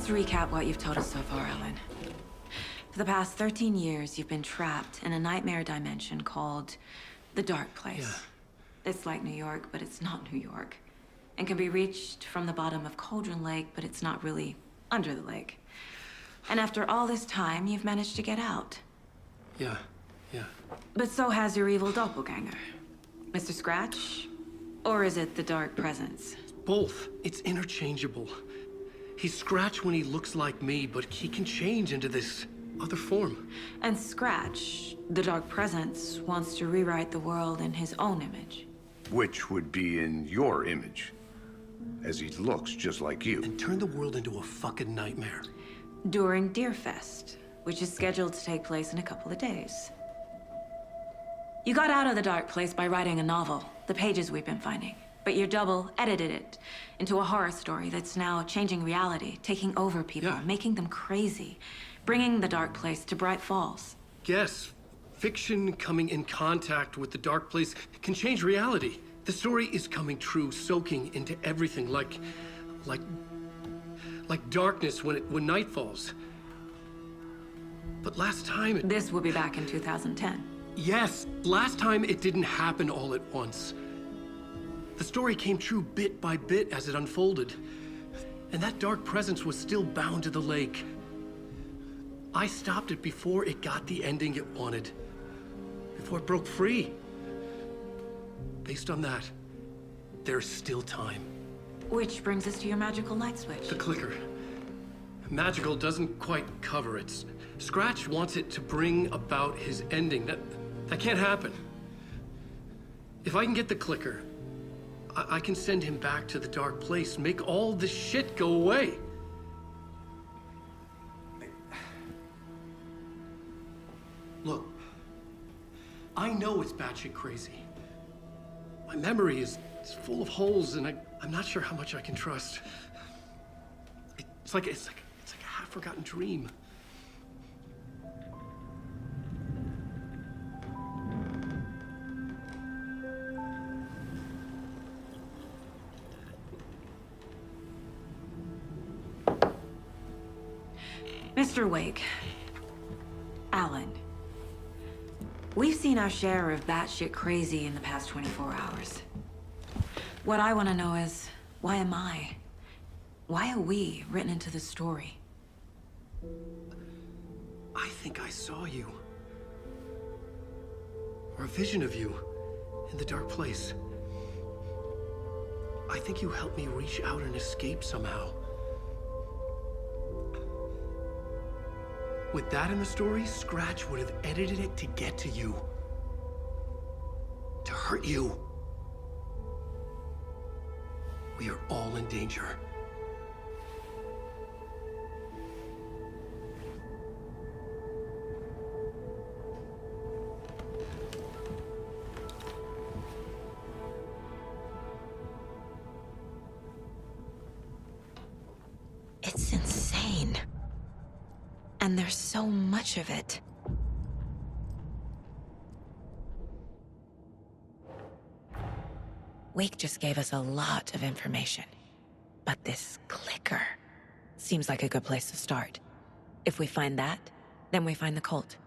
Let's recap what you've told us so far, Alan. For the past 13 years, you've been trapped in a nightmare dimension called the Dark Place. Yeah. It's like New York, but it's not New York. And can be reached from the bottom of Cauldron Lake, but it's not really under the lake. And after all this time, you've managed to get out. Yeah. But so has your evil doppelganger. Mr. Scratch? Or is it the Dark Presence? Both. It's interchangeable. He's Scratch when he looks like me, but he can change into this other form. And Scratch, the Dark Presence, wants to rewrite the world in his own image. Which would be in your image, as he looks just like you. And turn the world into a fucking nightmare. During Deerfest, which is scheduled to take place in a couple of days. You got out of the Dark Place by writing a novel, the pages we've been finding. But your double edited it into a horror story that's now changing reality, taking over people, making them crazy, bringing the Dark Place to Bright Falls. Yes, fiction coming in contact with the Dark Place can change reality. The story is coming true, soaking into everything, like darkness when night falls. But last time This will be back in 2010. Yes, last time it didn't happen all at once. The story came true bit by bit as it unfolded. And that dark presence was still bound to the lake. I stopped it before it got the ending it wanted. Before it broke free. Based on that, there's still time. Which brings us to your magical light switch. The clicker. Magical doesn't quite cover it. Scratch wants it to bring about his ending. That can't happen. If I can get the clicker, I can send him back to the Dark Place, make all this shit go away. Look, I know it's batshit crazy. My memory is full of holes, and I'm not sure how much I can trust. It's like a half-forgotten dream. Mr. Wake, Alan, we've seen our share of batshit crazy in the past 24 hours. What I want to know is, why am I? Why are we written into the story? I think I saw you. Or a vision of you in the Dark Place. I think you helped me reach out and escape somehow. With that in the story, Scratch would have edited it to get to you. To hurt you. We are all in danger. It's insane. And there's so much of it. Wake just gave us a lot of information. But this clicker seems like a good place to start. If we find that, then we find the cult.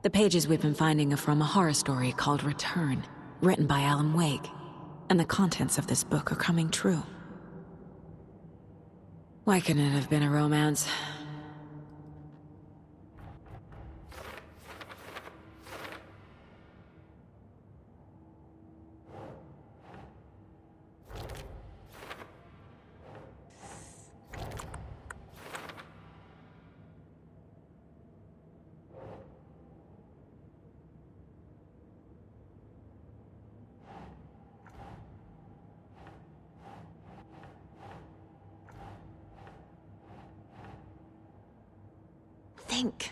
The pages we've been finding are from a horror story called Return, written by Alan Wake. And the contents of this book are coming true. Why couldn't it have been a romance? Think.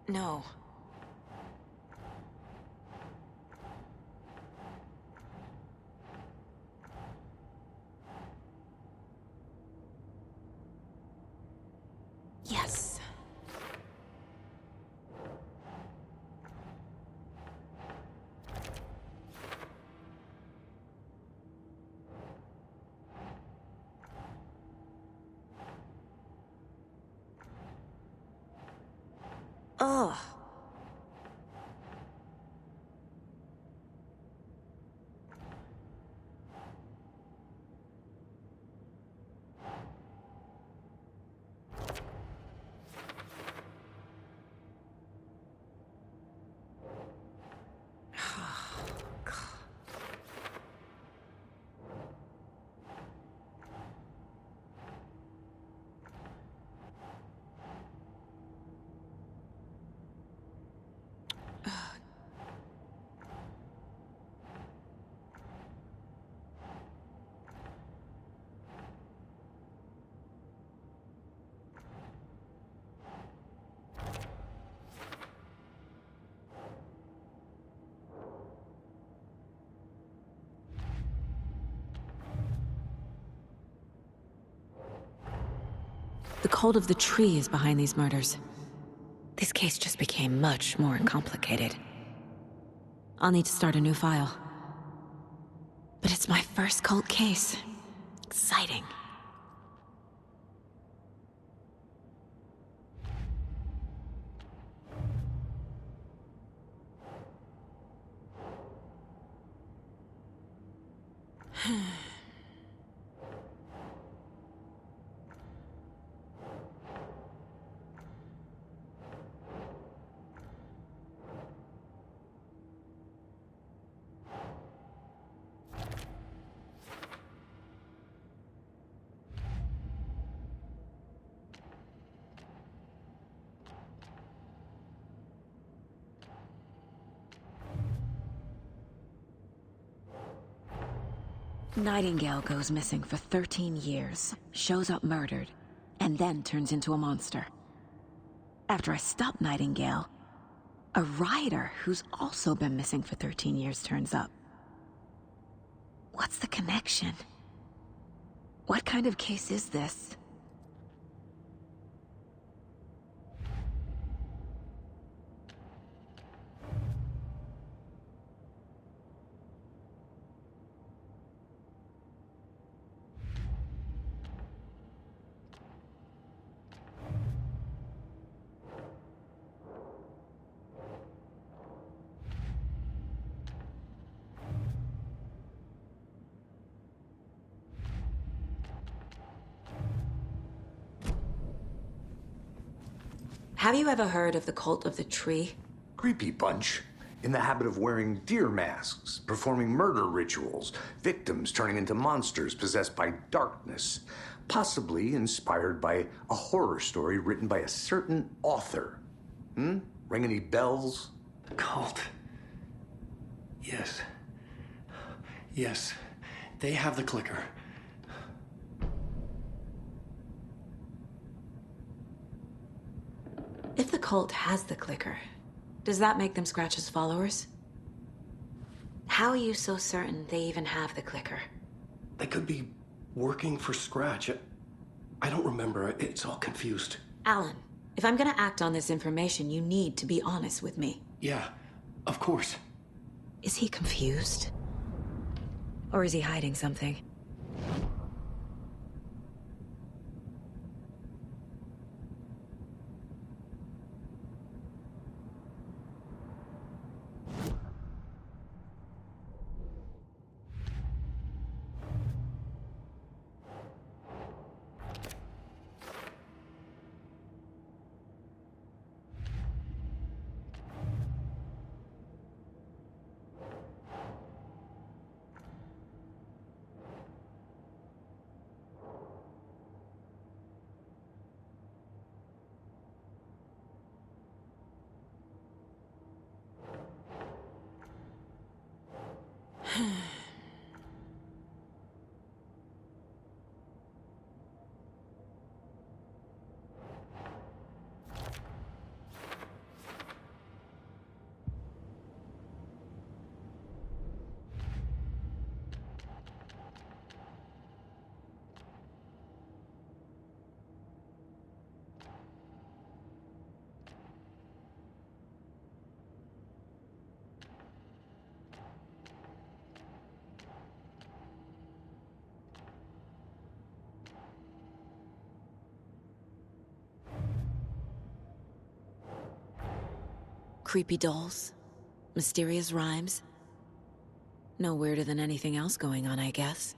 No. Yes. Ugh. The cult of the tree is behind these murders. This case just became much more complicated. I'll need to start a new file. But it's my first cult case. Exciting. Nightingale goes missing for 13 years, shows up murdered, and then turns into a monster. After I stop Nightingale, a rider who's also been missing for 13 years turns up. What's the connection? What kind of case is this? Have you ever heard of the cult of the tree? Creepy bunch. In the habit of wearing deer masks, performing murder rituals, victims turning into monsters possessed by darkness, possibly inspired by a horror story written by a certain author. Ring any bells? Cult. Yes. Yes, they have the clicker. If the cult has the clicker, does that make them Scratch's followers? How are you so certain they even have the clicker? They could be working for Scratch. I don't remember. It's all confused. Alan, if I'm gonna act on this information, you need to be honest with me. Yeah, of course. Is he confused? Or is he hiding something? Creepy dolls, mysterious rhymes. No weirder than anything else going on, I guess.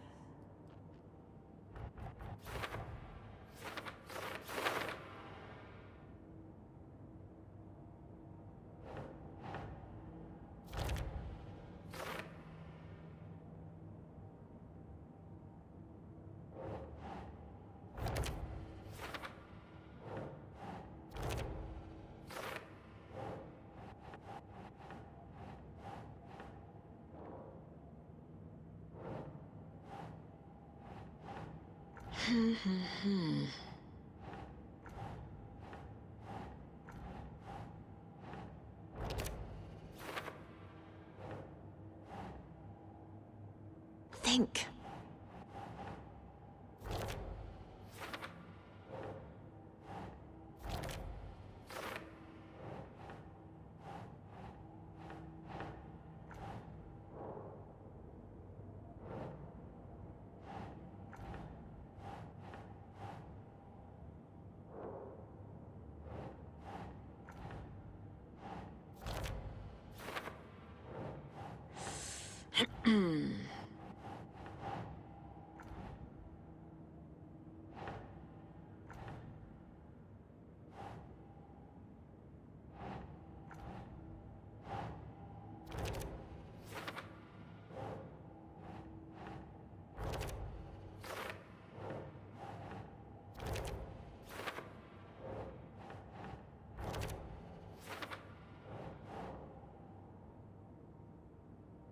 Think.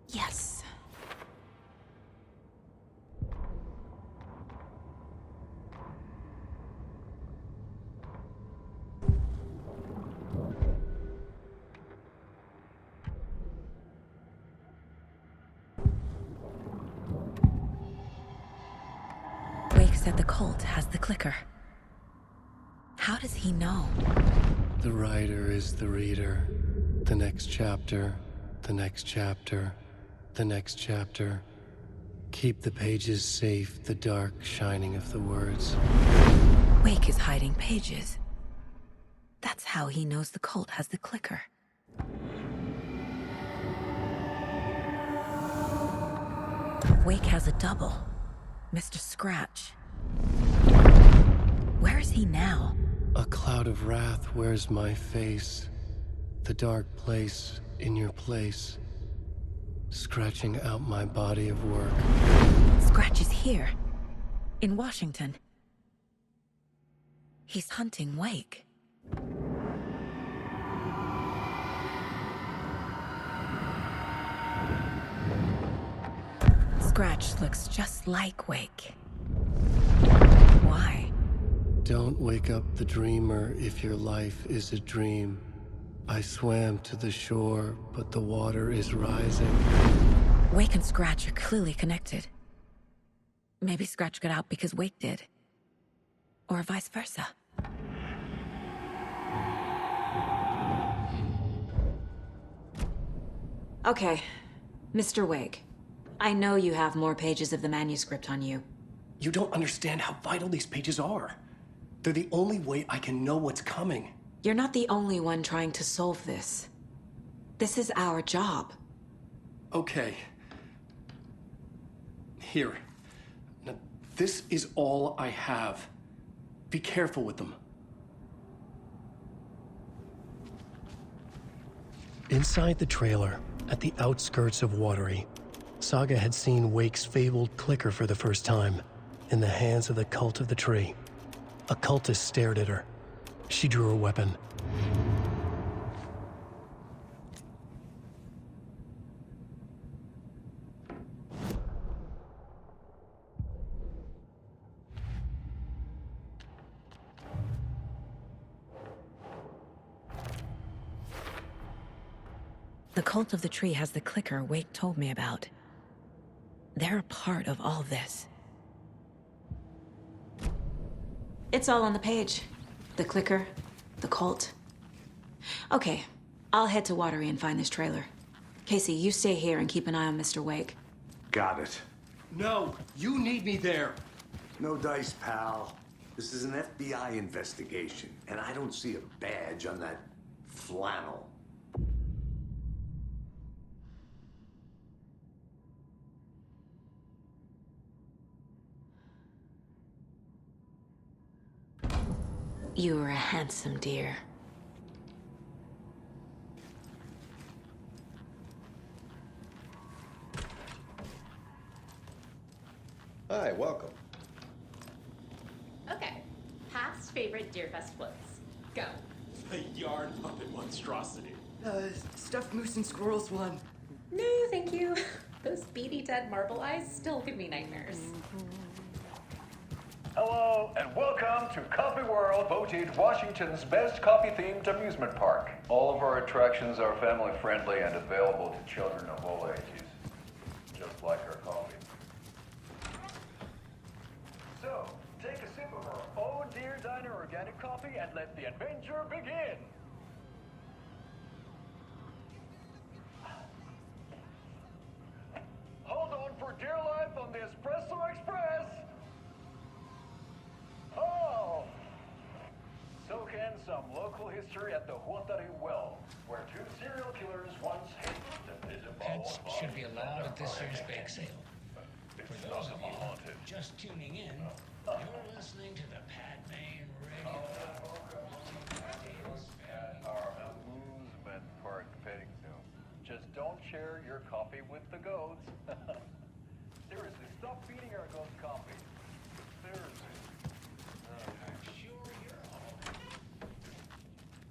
Yes. Wake said the cult has the clicker. How does he know? The writer is the reader. The next chapter, the next chapter, the next chapter. Keep the pages safe, the dark shining of the words. Wake is hiding pages. That's how he knows the cult has the clicker. Wake has a double. Mr. Scratch. Where is he now? A cloud of wrath wears my face. The dark place in your place. Scratching out my body of work. Scratch is here. In Washington. He's hunting Wake. scratch looks just like Wake. Why? Don't wake up the dreamer if your life is a dream. I swam to the shore, but the water is rising. Wake and Scratch are clearly connected. Maybe Scratch got out because Wake did. Or vice versa. Okay, Mr. Wake. I know you have more pages of the manuscript on you. You don't understand how vital these pages are. They're the only way I can know what's coming. You're not the only one trying to solve this. This is our job. Okay. Here. Now, this is all I have. Be careful with them. Inside the trailer, at the outskirts of Watery, Saga had seen Wake's fabled clicker for the first time, in the hands of the Cult of the Tree. A cultist stared at her. She drew her weapon. The Cult of the Tree has the clicker Wake told me about. They're a part of all this. It's all on the page. The clicker, the cult. Okay, I'll head to Watery and find this trailer. Casey, you stay here and keep an eye on Mr. Wake. Got it. No, you need me there. No dice, pal. This is an FBI investigation, and I don't see a badge on that flannel. You are a handsome dear. Hi, welcome. Okay, past favorite Deerfest floats. Go. A yard puppet monstrosity. Stuffed moose and squirrels one. No, thank you. Those beady dead marble eyes still give me nightmares. Hello, and welcome to Coffee World, voted Washington's best coffee-themed amusement park. All of our attractions are family-friendly and available to children of all ages, just like our coffee. So, take a sip of our Oh Dear Diner organic coffee and let the adventure begin. Hold on for dear life on the Espresso Express. Oh! Soak in some local history at the Huantari Well, where two serial killers once hated the visible. Pets should be allowed at this year's bake sale. For those of you just tuning in, you're listening to the Pat Main Radio. At our amusement park petting zoo. Just don't share your coffee with the goats. Seriously, stop feeding our goats coffee. Seriously.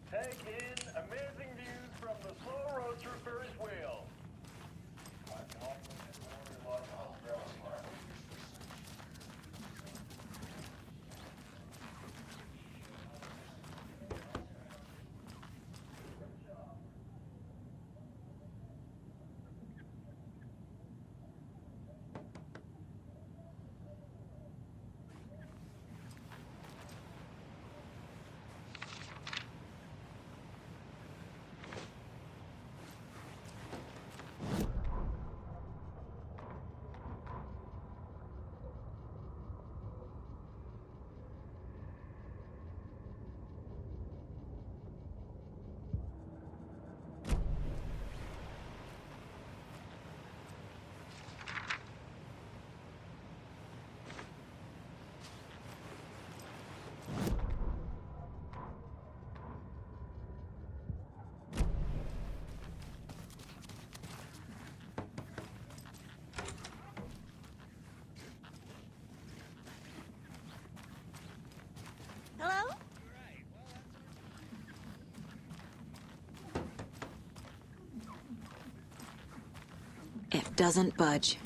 Take in amazing views from the slow roaster Ferris wheel. Hello? It doesn't budge.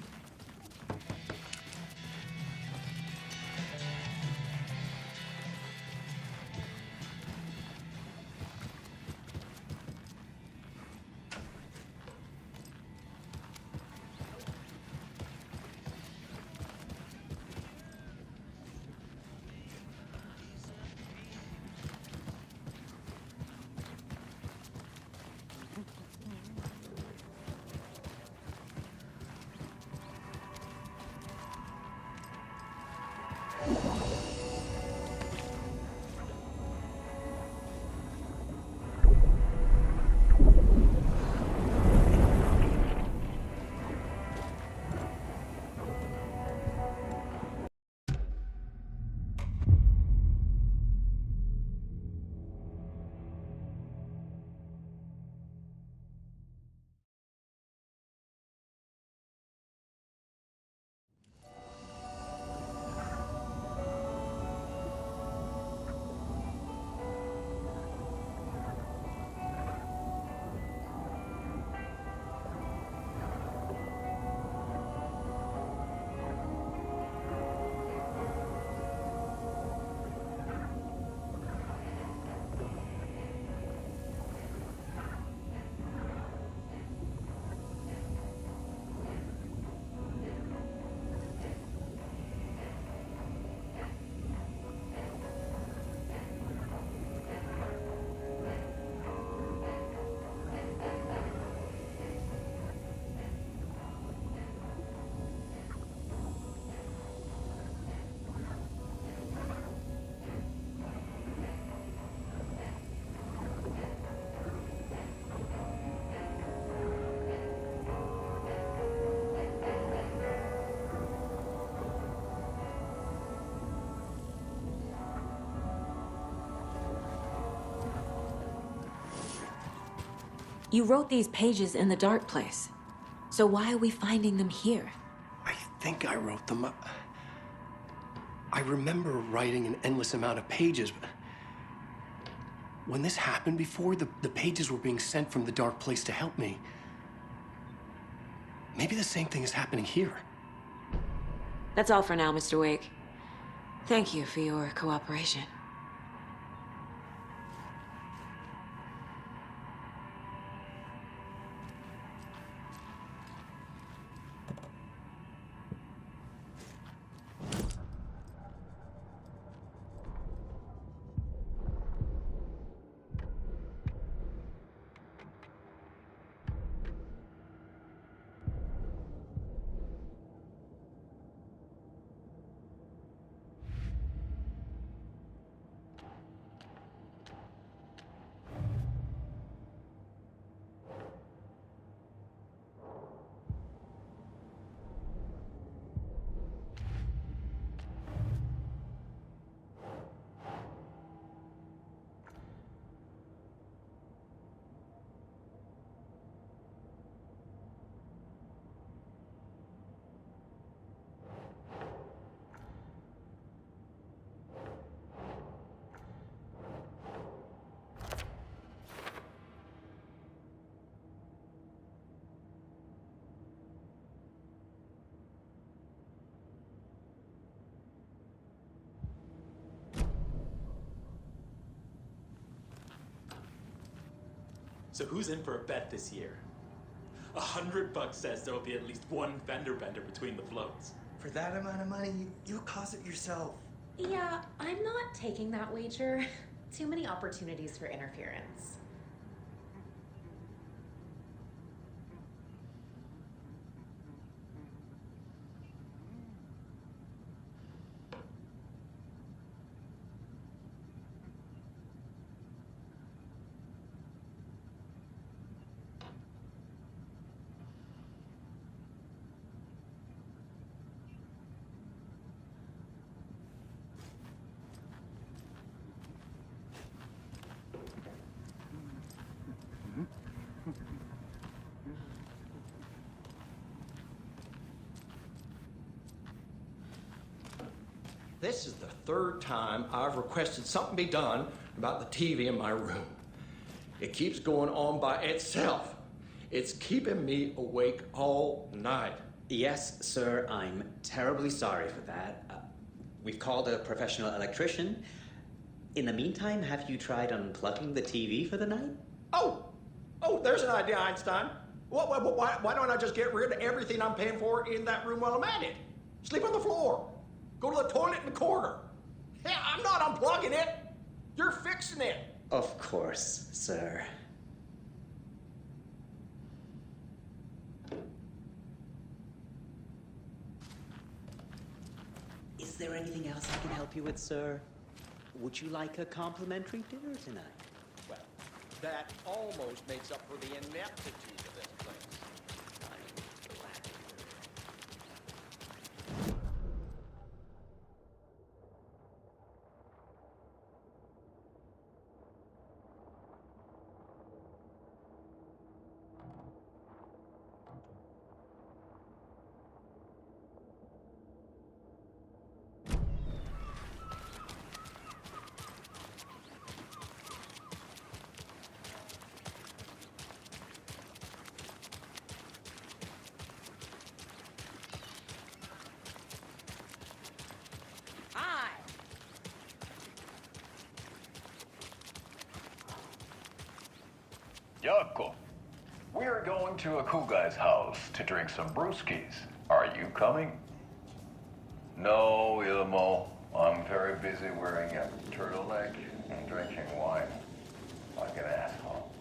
You wrote these pages in the dark place. So why are we finding them here? I think I wrote them. I remember writing an endless amount of pages, but when this happened before, the pages were being sent from the dark place to help me. Maybe the same thing is happening here. That's all for now, Mr. Wake. Thank you for your cooperation. So who's in for a bet this year? $100 says there'll be at least one fender bender between the floats. For that amount of money, you'll cause it yourself. Yeah, I'm not taking that wager. Too many opportunities for interference. This is the third time I've requested something be done about the TV in my room. It keeps going on by itself. It's keeping me awake all night. Yes, sir, I'm terribly sorry for that. We've called a professional electrician. In the meantime, have you tried unplugging the TV for the night? Oh, there's an idea, Einstein. Why don't I just get rid of everything I'm paying for in that room while I'm at it? Sleep on the floor. Go to the toilet in the corner. Hey, I'm not unplugging it. You're fixing it. Of course, sir. Is there anything else I can help you with, sir? Would you like a complimentary dinner tonight? Well, that almost makes up for the ineptitude of this place. I'm glad to hear it. Yako, we're going to a cool guy's house to drink some brewskis. Are you coming? No, Ilmo. I'm very busy wearing a turtleneck and drinking wine. Like an asshole.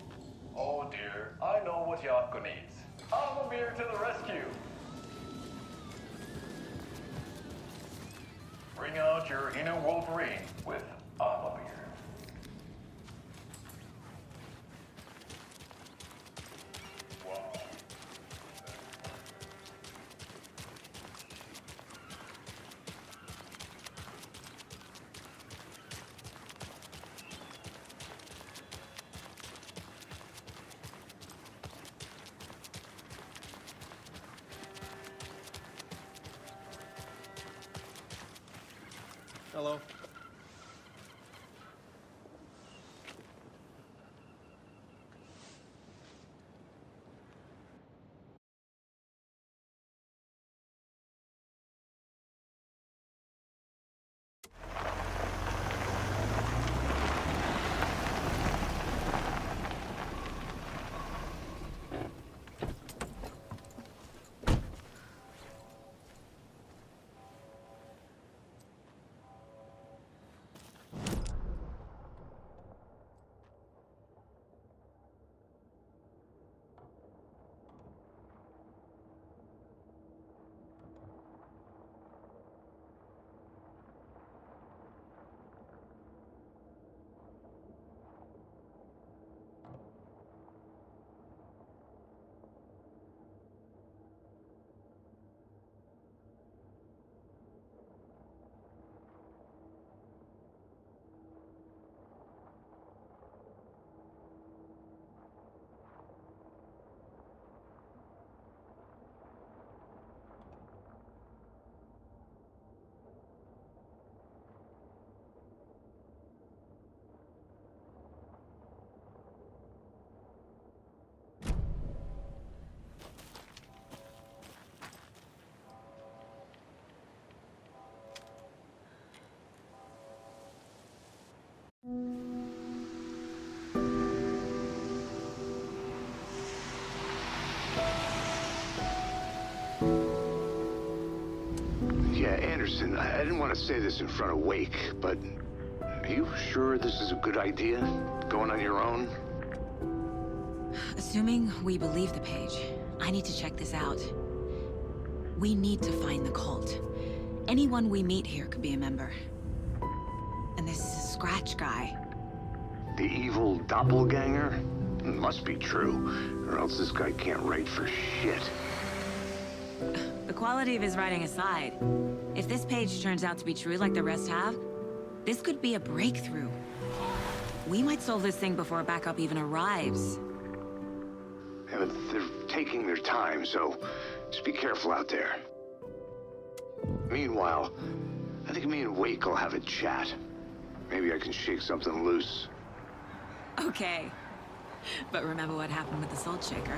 Oh dear, I know what Yako needs. Avamir to the rescue. Bring out your inner Wolverine with Avamir. Hello. Yeah, Anderson, I didn't want to say this in front of Wake, but are you sure this is a good idea? Going on your own? Assuming we believe the page, I need to check this out. We need to find the cult. Anyone we meet here could be a member. And this Scratch guy. The evil doppelganger? Must be true, or else this guy can't write for shit. The quality of his writing aside, if this page turns out to be true like the rest have, this could be a breakthrough. We might solve this thing before backup even arrives. Yeah, but they're taking their time, so just be careful out there. Meanwhile, I think me and Wake will have a chat. Maybe I can shake something loose. Okay. But remember what happened with the salt shaker?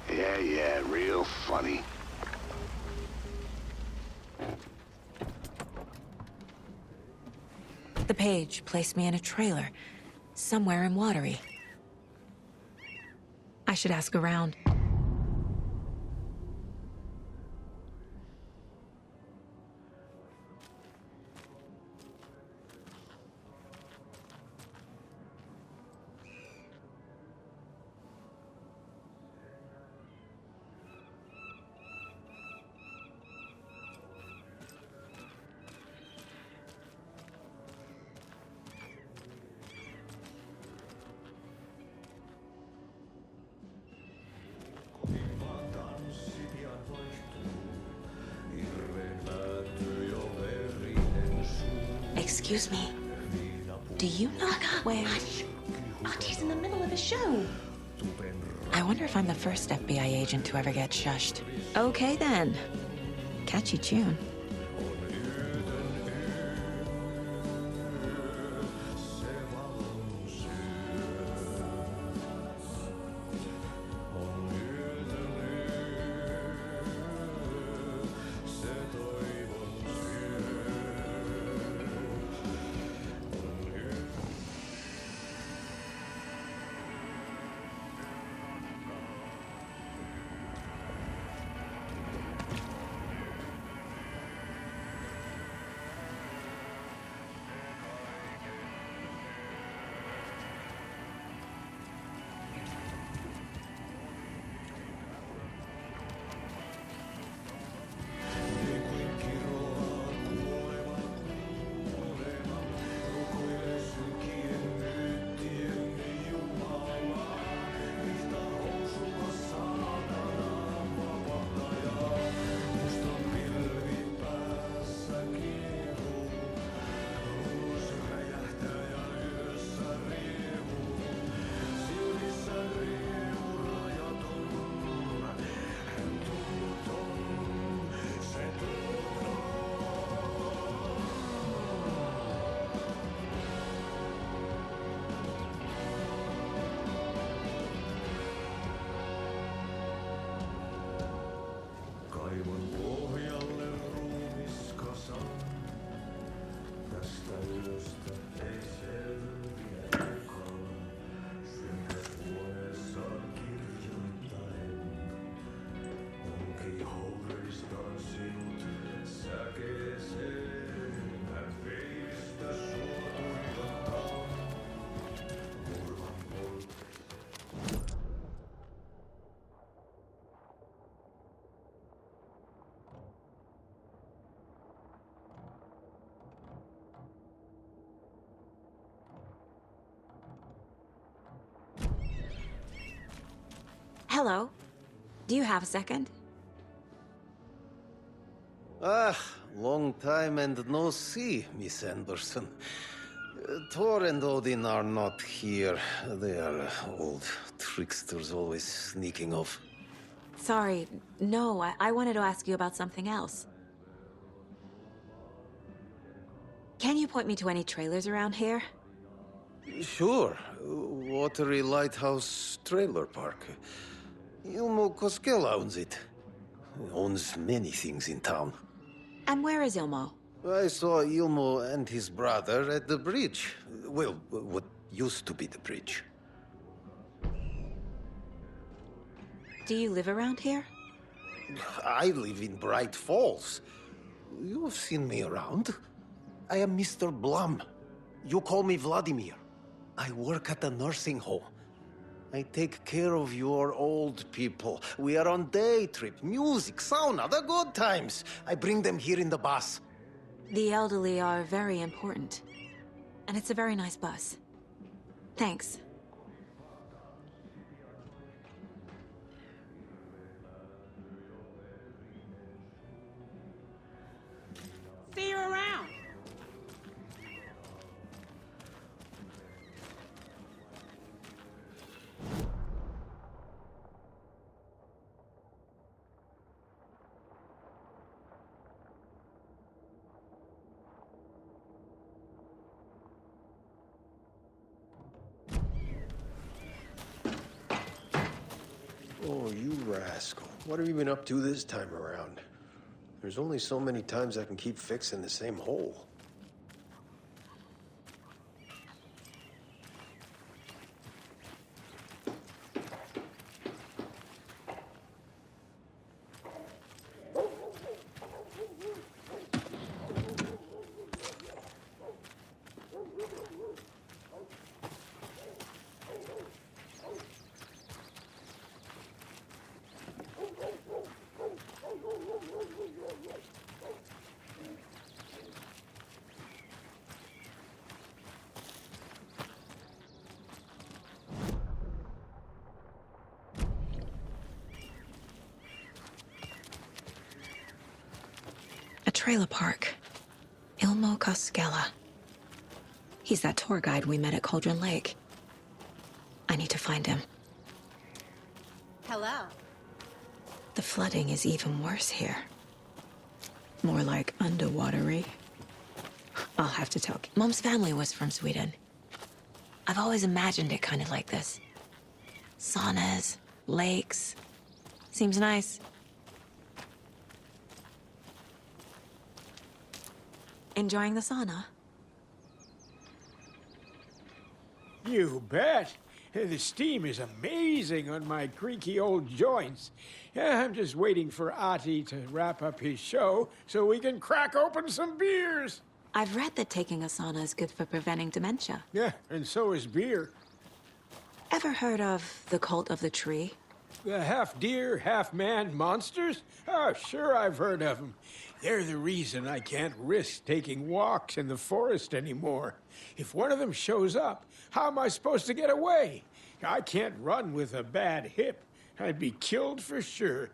Yeah, real funny. The page placed me in a trailer, somewhere in Watery. I should ask around. Excuse me. Do you know where... Hush! Artie's in the middle of a show. I wonder if I'm the first FBI agent to ever get shushed. Okay then. Catchy tune. Hello. Do you have a second? Ah, long time and no see, Miss Anderson. Thor and Odin are not here. They are old tricksters always sneaking off. Sorry. No, I wanted to ask you about something else. Can you point me to any trailers around here? Sure. Watery Lighthouse Trailer Park. Ilmo Koskela owns it. Owns many things in town. And where is Ilmo? I saw Ilmo and his brother at the bridge. Well, what used to be the bridge. Do you live around here? I live in Bright Falls. You've seen me around. I am Mr. Blum. You call me Vladimir. I work at a nursing home. I take care of your old people. We are on day trip, music, sauna, the good times. I bring them here in the bus. The elderly are very important. And it's a very nice bus. Thanks. See you around. Oh, you rascal. What have you been up to this time around? There's only so many times I can keep fixing the same hole. Trailer park. Ilmo Koskela. He's that tour guide we met at Cauldron Lake. I need to find him. Hello. The flooding is even worse here. More like underwatery. I'll have to tell. Mom's family was from Sweden. I've always imagined it kind of like this. Saunas, lakes. Seems nice. Enjoying the sauna? You bet. The steam is amazing on my creaky old joints. I'm just waiting for Ati to wrap up his show so we can crack open some beers. I've read that taking a sauna is good for preventing dementia. Yeah, and so is beer. Ever heard of the cult of the tree? The half-deer, half-man monsters? Oh, sure I've heard of them. They're the reason I can't risk taking walks in the forest anymore. If one of them shows up, how am I supposed to get away? I can't run with a bad hip. I'd be killed for sure.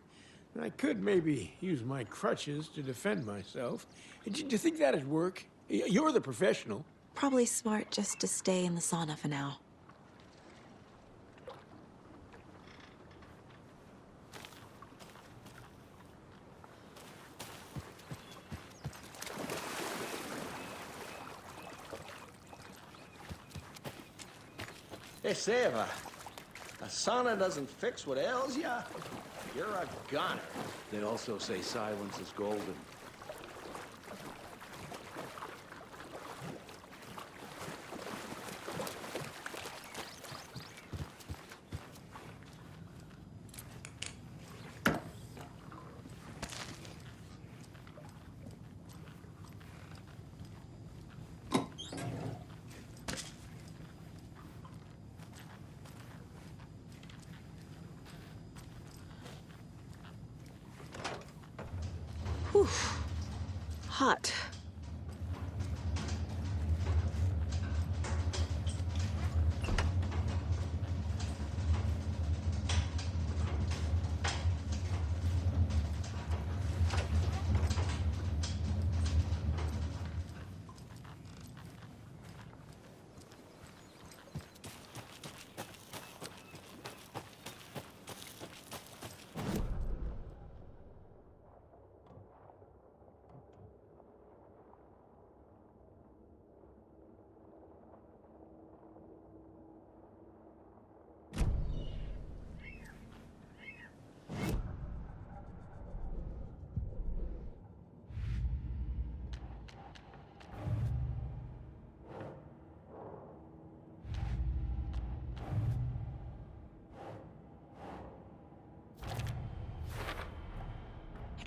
I could maybe use my crutches to defend myself. Do you think that'd work? You're the professional. Probably smart just to stay in the sauna for now. Hey, Seva, a sauna doesn't fix what ails ya? You're a goner. They also say silence is golden. Whew. Hot.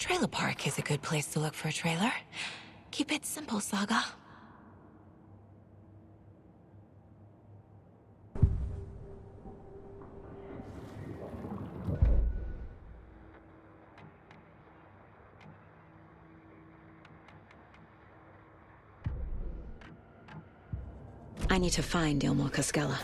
Trailer park is a good place to look for a trailer. Keep it simple, Saga. I need to find Ilmo Cascella.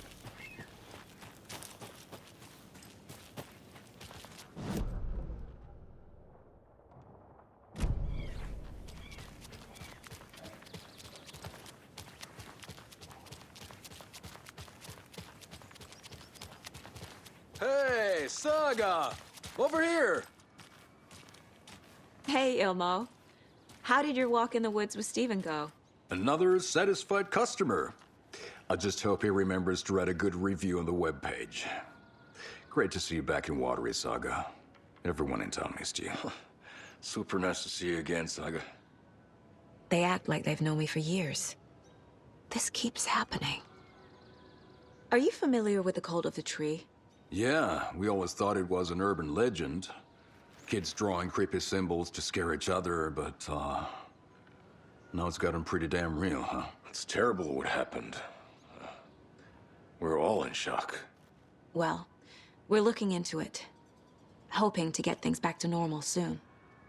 Hey, Saga! Over here! Hey, Ilmo. How did your walk in the woods with Steven go? Another satisfied customer. I just hope he remembers to write a good review on the webpage. Great to see you back in Watery, Saga. Everyone in town missed you. Super nice to see you again, Saga. They act like they've known me for years. This keeps happening. Are you familiar with the Cult of the Tree? Yeah, we always thought it was an urban legend. Kids drawing creepy symbols to scare each other, but, now it's gotten pretty damn real, huh? It's terrible what happened. We're all in shock. Well, we're looking into it. Hoping to get things back to normal soon.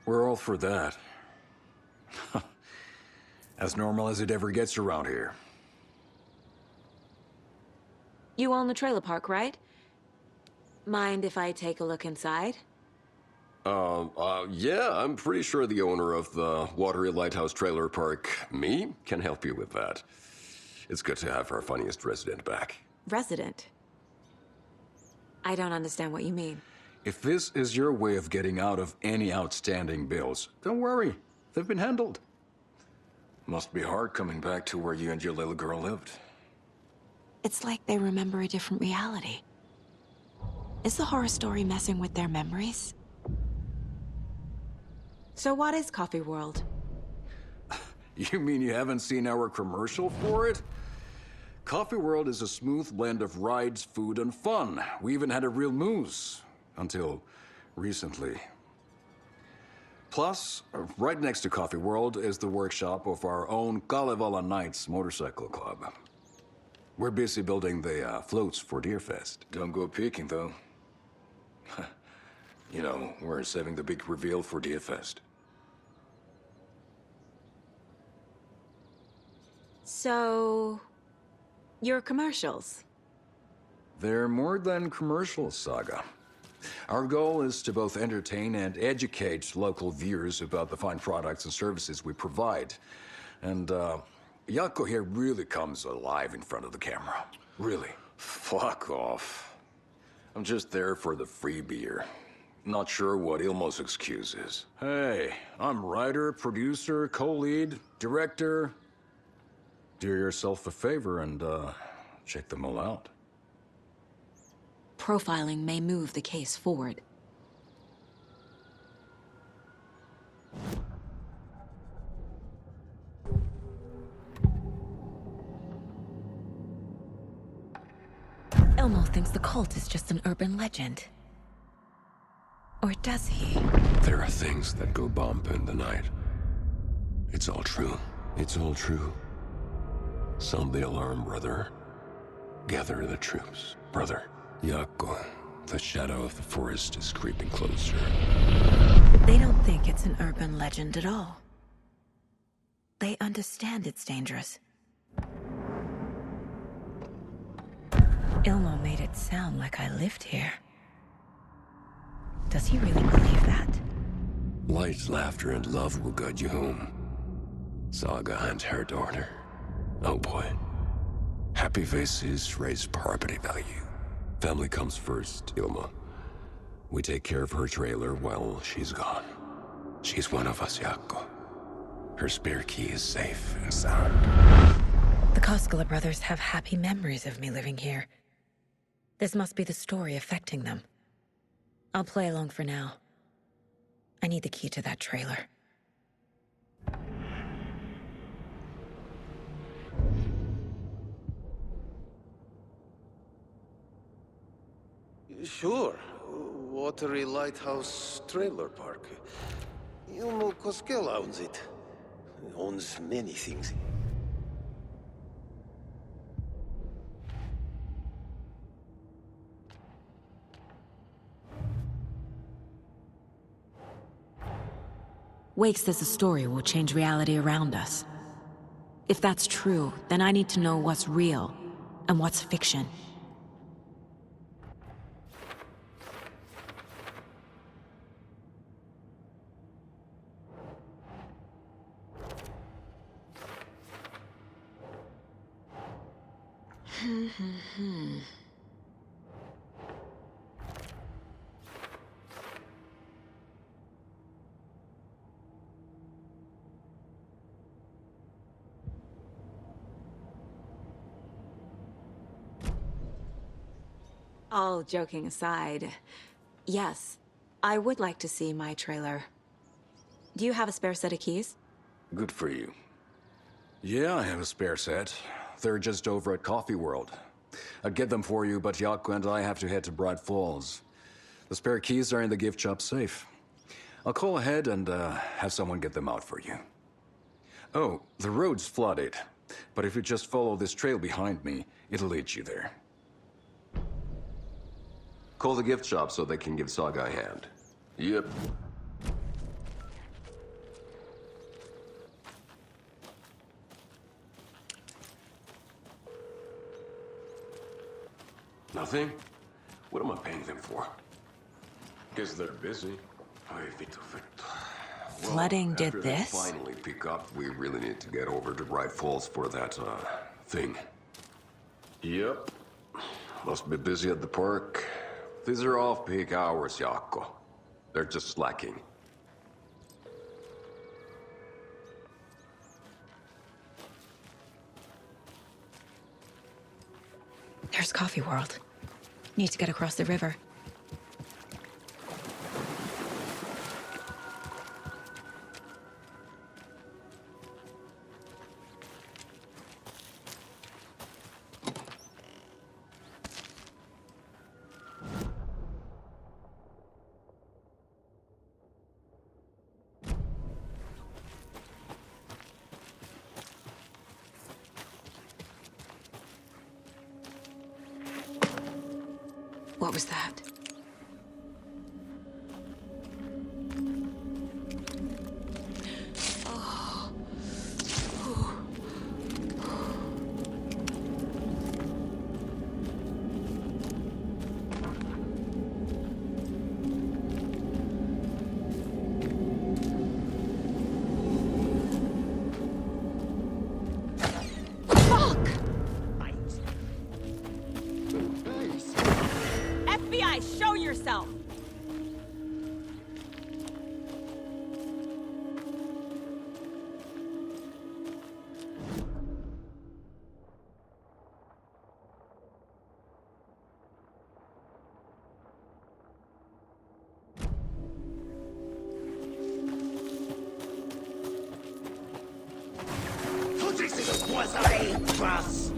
We're all for that. As normal as it ever gets around here. You own the trailer park, right? Mind if I take a look inside? Yeah, I'm pretty sure the owner of the Watery Lighthouse Trailer Park, me, can help you with that. It's good to have our funniest resident back. Resident? I don't understand what you mean. If this is your way of getting out of any outstanding bills, don't worry. They've been handled. Must be hard coming back to where you and your little girl lived. It's like they remember a different reality. Is the horror story messing with their memories? So what is Coffee World? You mean you haven't seen our commercial for it? Coffee World is a smooth blend of rides, food, and fun. We even had a real moose. Until recently. Plus, right next to Coffee World is the workshop of our own Kalevala Knights Motorcycle Club. We're busy building the floats for Deerfest. Don't go peeking, though. You know, we're saving the big reveal for Deerfest. So... your commercials? They're more than commercials, Saga. Our goal is to both entertain and educate local viewers about the fine products and services we provide. And, Yako here really comes alive in front of the camera. Really. Fuck off. I'm just there for the free beer. Not sure what Ilmo's excuse is. Hey, I'm writer, producer, co-lead, director. Do yourself a favor and, check them all out. Profiling may move the case forward. Elmo thinks the cult is just an urban legend. Or does he? There are things that go bump in the night. It's all true. It's all true. Sound the alarm, brother. Gather the troops, brother. Yako, the shadow of the forest is creeping closer. They don't think it's an urban legend at all. They understand it's dangerous. Ilmo made it sound like I lived here. Does he really believe that? Light, laughter, and love will guide you home. Saga and her daughter. Oh boy. Happy faces raise property value. Family comes first, Ilma. We take care of her trailer while she's gone. She's one of us, Yako. Her spare key is safe and sound. The Koskela brothers have happy memories of me living here. This must be the story affecting them. I'll play along for now. I need the key to that trailer. Sure. Watery Lighthouse Trailer Park. You know, Koskela owns it. He owns many things. Wake says the story will change reality around us. If that's true, then I need to know what's real and what's fiction. All joking aside, yes, I would like to see my trailer. Do you have a spare set of keys? Good for you. Yeah, I have a spare set. They're just over at Coffee World. I'd get them for you, but Yaku and I have to head to Bright Falls. The spare keys are in the gift shop safe. I'll call ahead and have someone get them out for you. Oh, the road's flooded, but if you just follow this trail behind me, it'll lead you there. Call the gift shop so they can give Saga a hand. Yep. Nothing? What am I paying them for? Guess they're busy. Flooding did after this? They finally pick up, we really need to get over to Bright Falls for that, thing. Yep. Must be busy at the park. These are off-peak hours, Jaakko. They're just slacking. There's Coffee World. Need to get across the river. What was that? FBI, show yourself! This was a bust!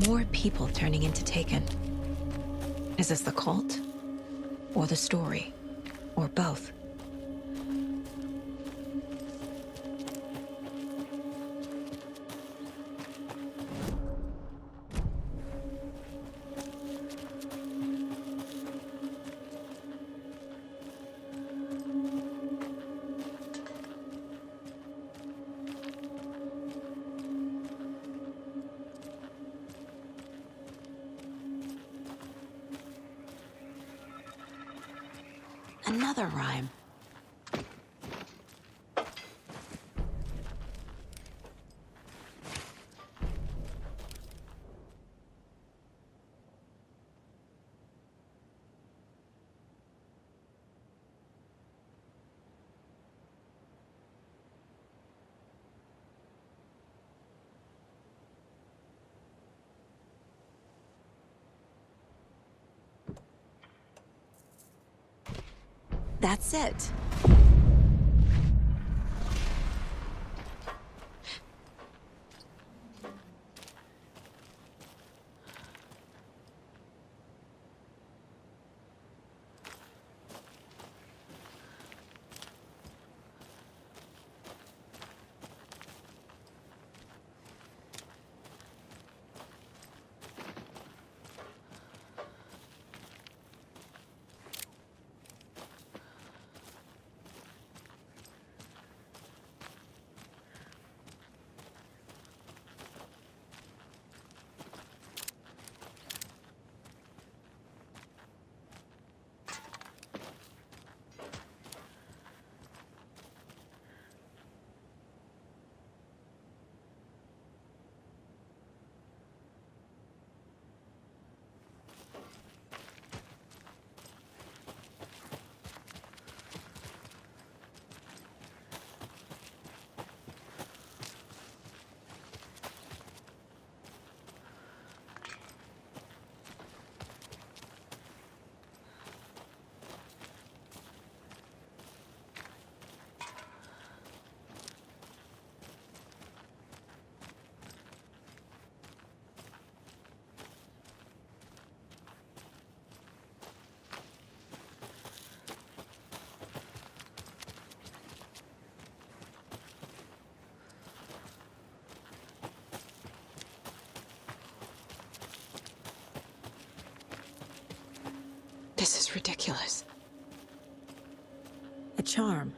More people turning into Taken. Is this the cult? Or the story? Or both? Another rhyme. That's it. This is ridiculous. A charm.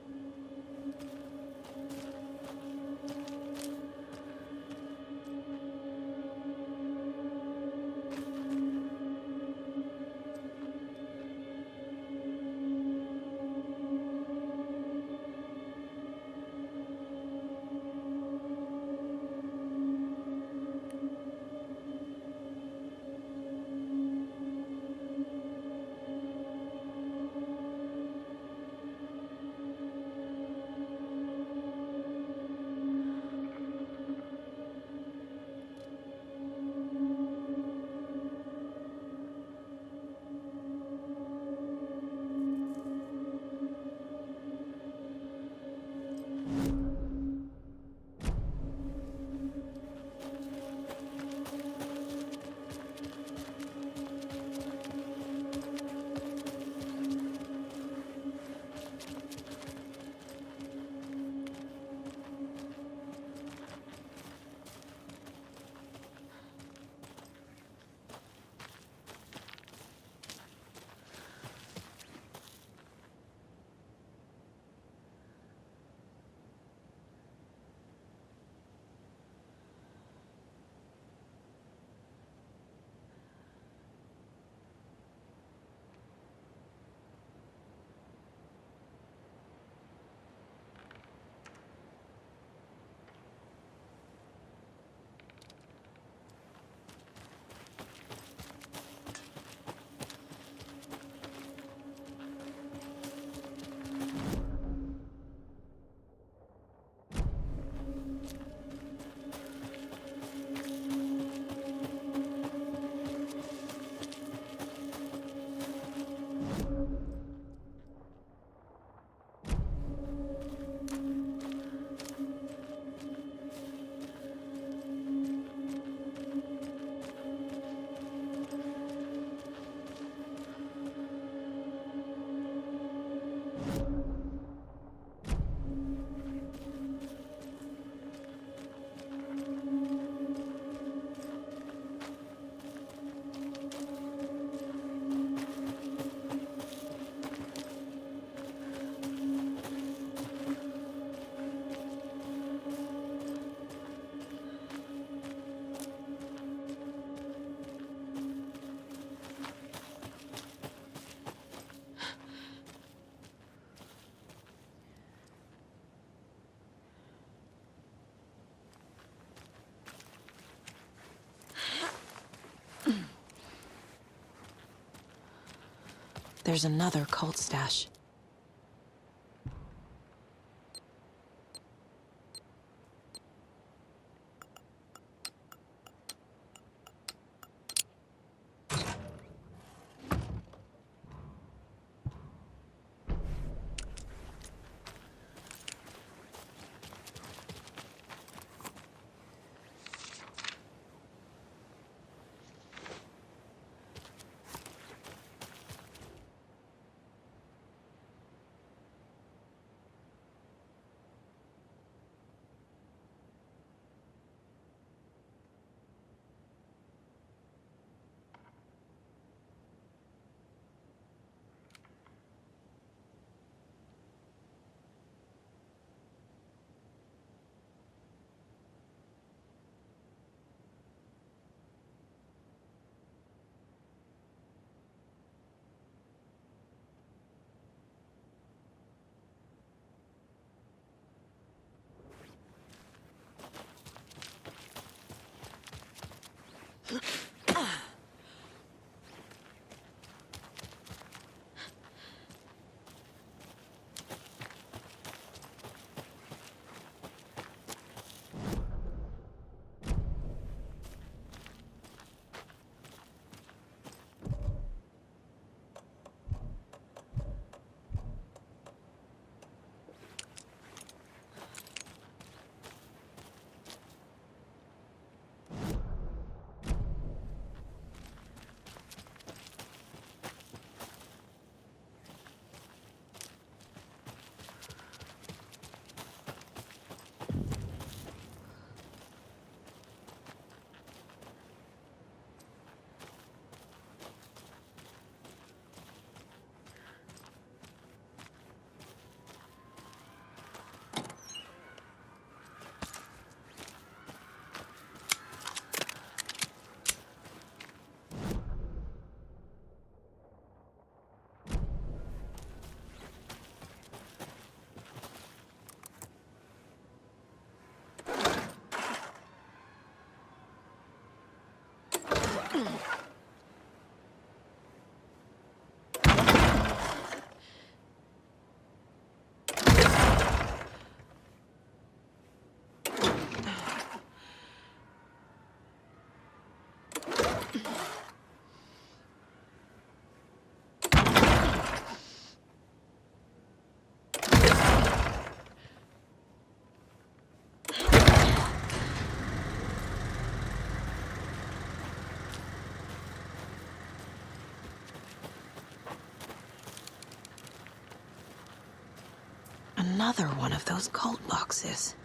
There's another cult stash. Another one of those cult boxes.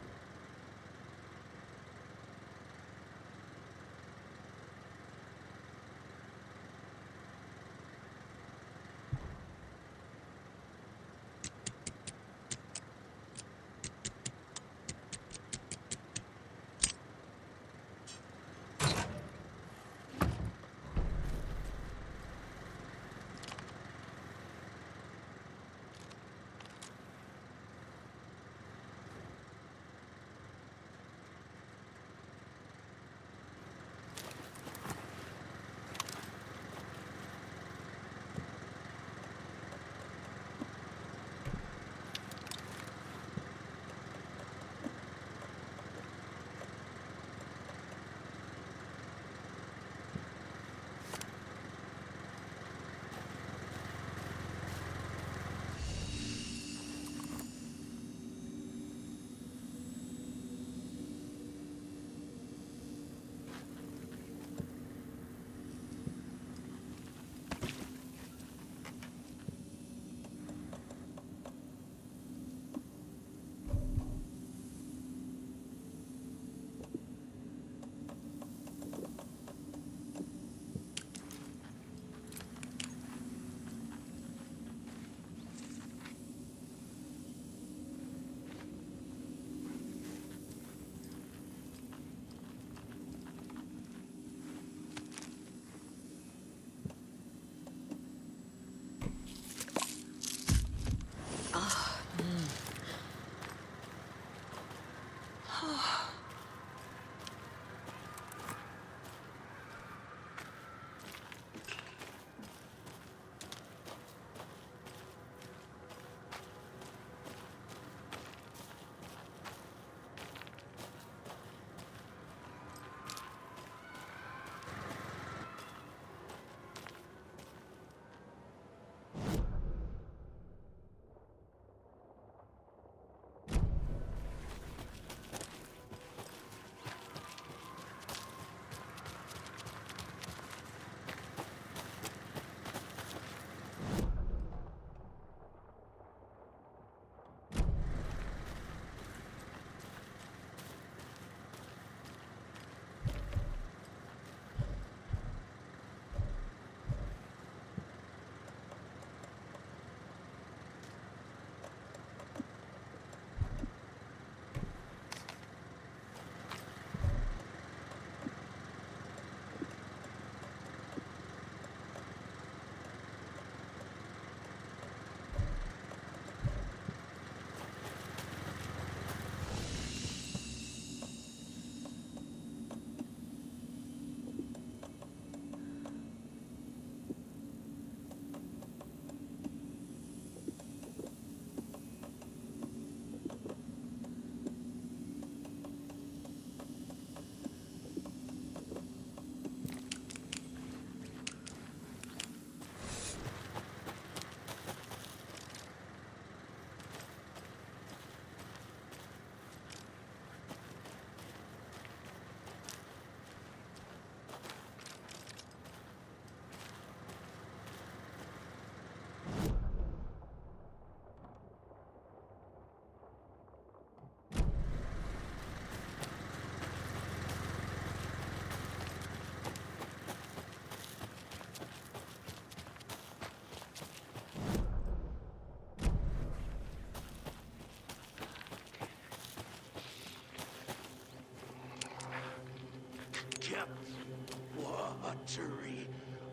archery,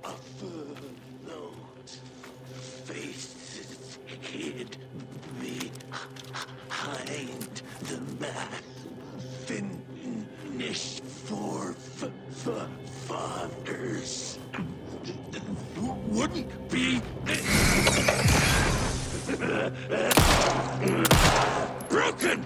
a faces hid behind the mask. Finish for fathers. Wouldn't be broken.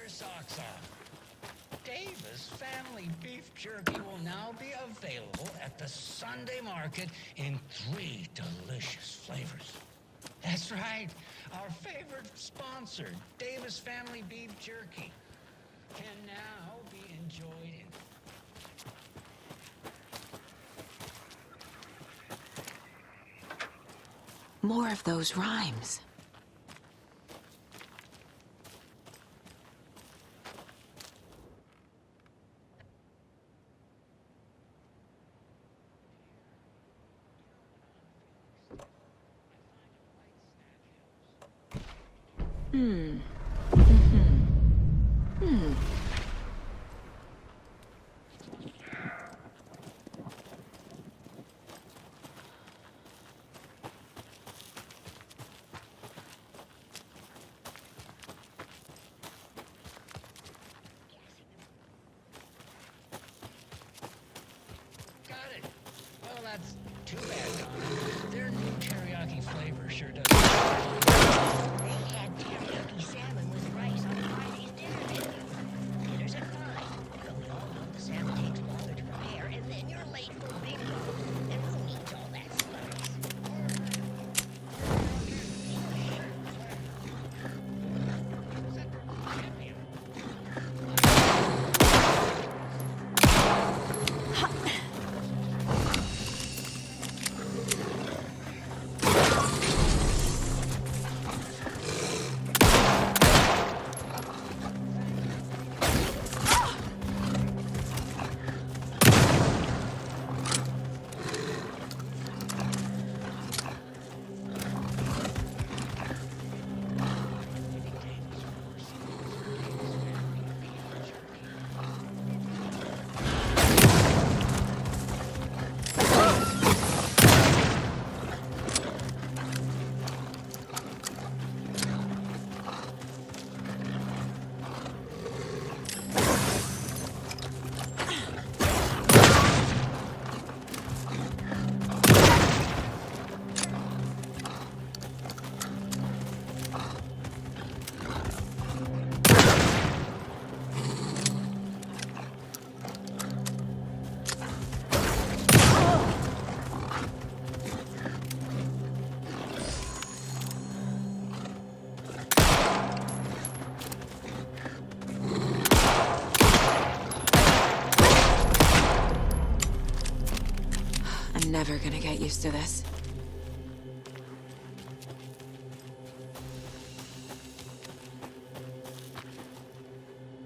Socks off. Davis Family Beef Jerky will now be available at the Sunday market in 3 delicious flavors. That's right, our favorite sponsor, Davis Family Beef Jerky, can now be enjoyed in... More of those rhymes. That's too bad. Their new teriyaki flavor sure does. They had teriyaki salmon with rice on Friday's dinner menu. There's a fine, but we all know the salmon takes longer to prepare, and then you're late for bingo. And who needs all that slurry? used to this.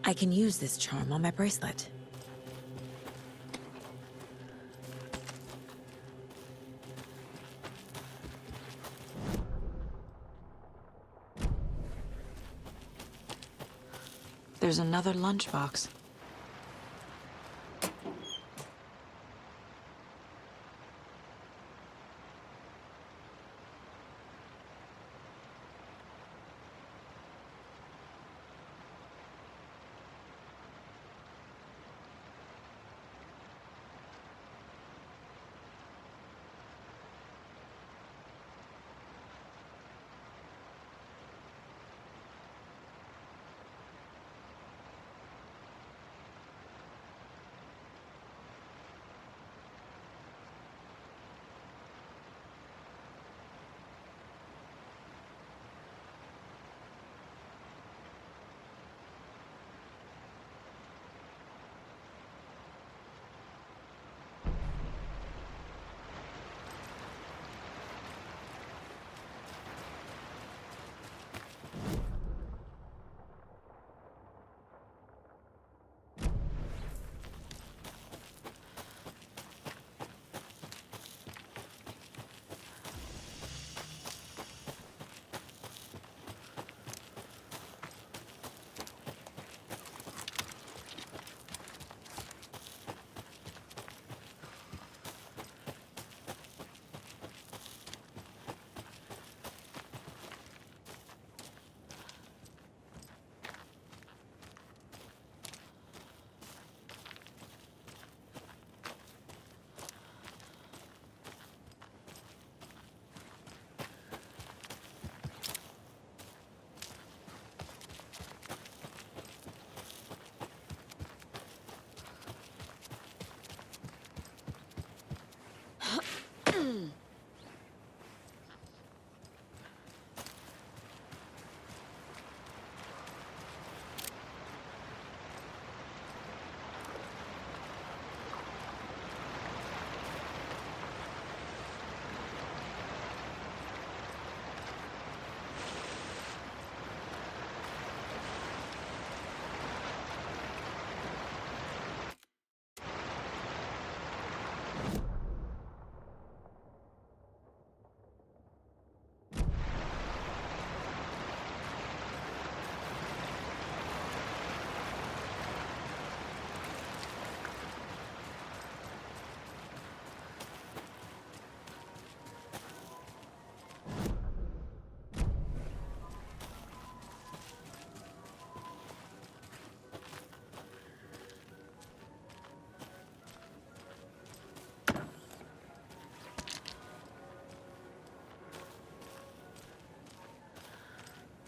I can use this charm on my bracelet. There's another lunchbox.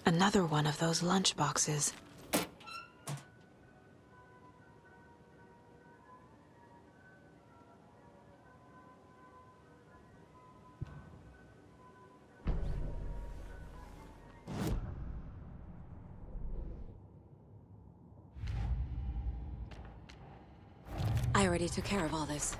Another one of those lunchboxes. I already took care of all this.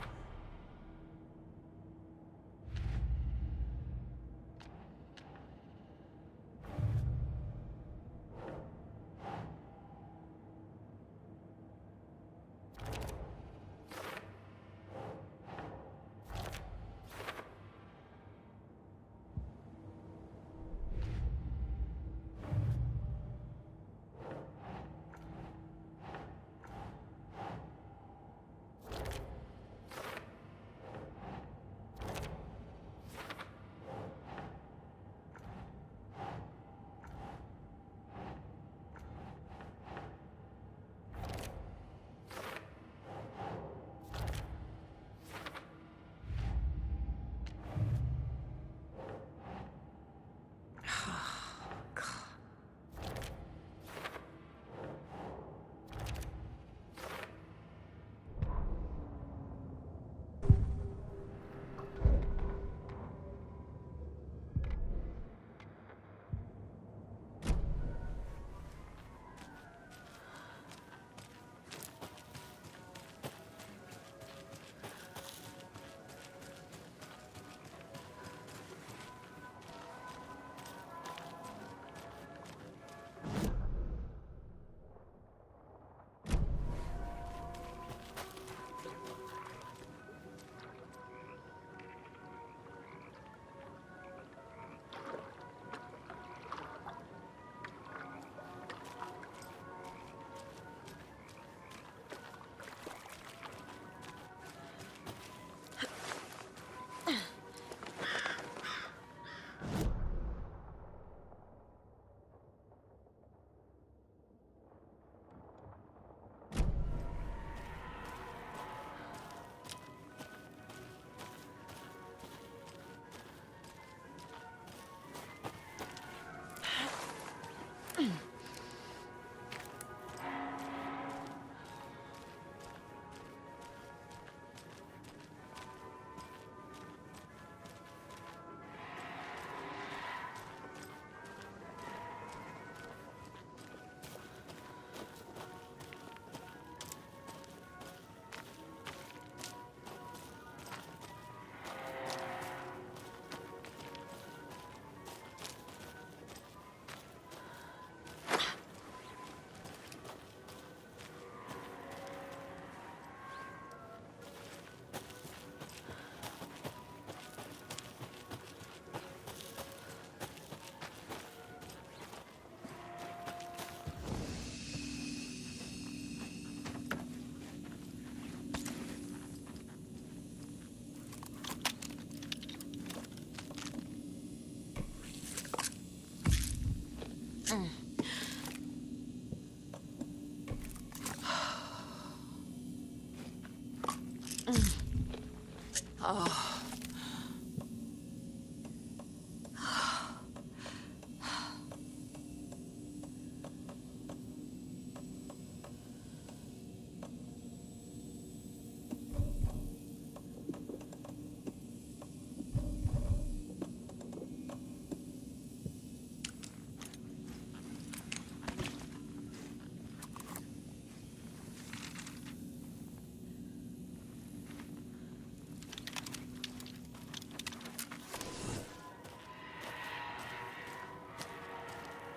Oh.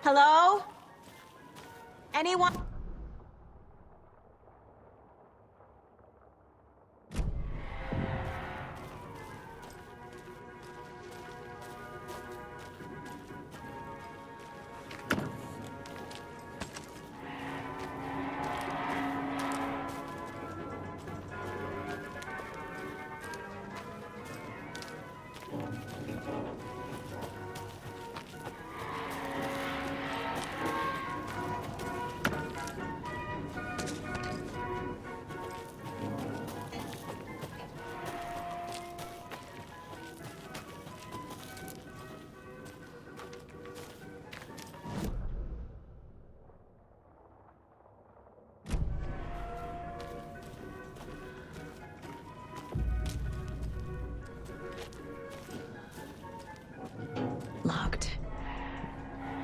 Hello? Anyone? Locked.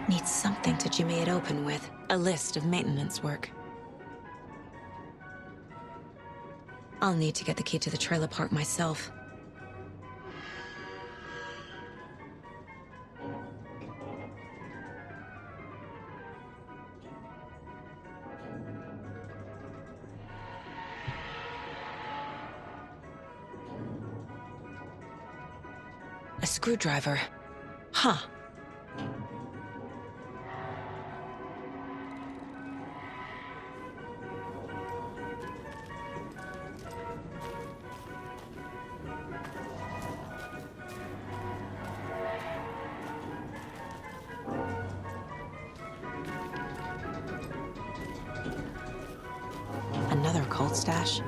Need something to jimmy it open with. A list of maintenance work. I'll need to get the key to the trailer park myself. A screwdriver. Huh. Another cold stash.